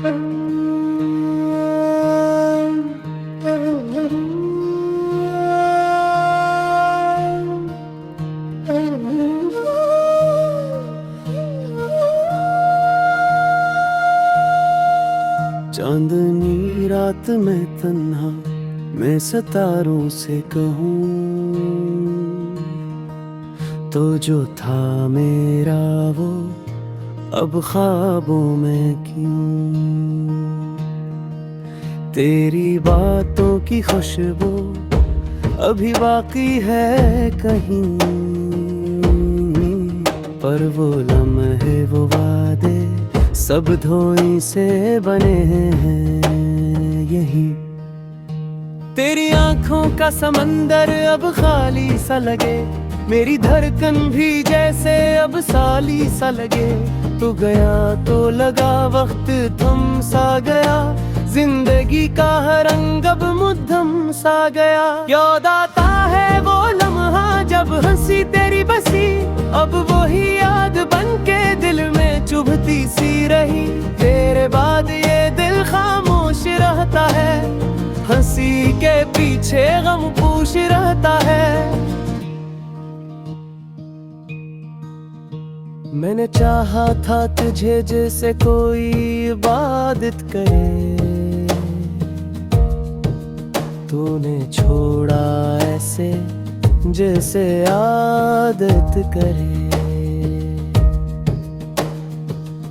चांदनी रात में तन्हा मैं सितारों से कहूँ तो जो था मेरा वो अब ख्वाबों में क्यों। तेरी बातों की खुशबू अभी बाकी है कहीं, पर वो लम्हे वो वादे सब धोई से बने हैं यही। तेरी आंखों का समंदर अब खाली सा लगे, मेरी धड़कन भी जैसे अब साली सा लगे। तू गया तो लगा वक्त थम सा गया, जिंदगी का हर रंग अब मुद्दम सा गया। याद आता है वो लम्हा जब हंसी तेरी बसी, अब वही याद बनके दिल में चुभती सी रही। तेरे बाद ये दिल खामोश रहता है, हंसी के पीछे गम पूछ रहता है। मैंने चाहा था तुझे जैसे कोई इबादत करे, तूने छोड़ा ऐसे जैसे आदत करे।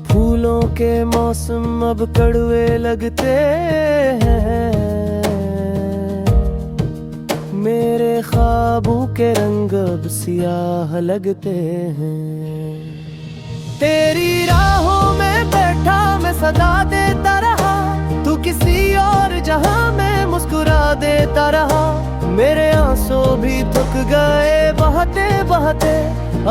फूलों के मौसम अब कड़वे लगते हैं, मेरे ख्वाबों के रंग अब सियाह लगते हैं। तेरी राहों में बैठा मैं सदा देता रहा, तू किसी और जहां में मुस्कुरा देता रहा। मेरे आंसू भी थक गए बहते बहते,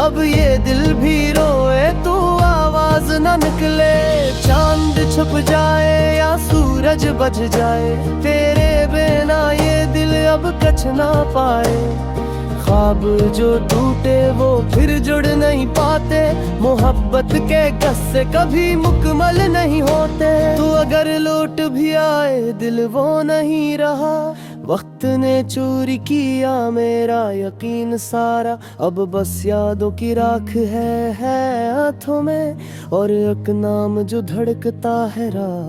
अब ये दिल भी रोए तू आवाज न निकले। चांद छुप जाए या सूरज बज जाए, तेरे बिना ये दिल अब कच ना पाए। ख्वाब जो टूटे वो फिर जुड़ नहीं पाते, मोहब्बत के गस्से कभी मुकम्मल नहीं होते। तू अगर लौट भी आए दिल वो नहीं रहा, वक्त ने चोरी किया मेरा यकीन सारा। अब बस यादों की राख है हाथों में, और एक नाम जो धड़कता है रात।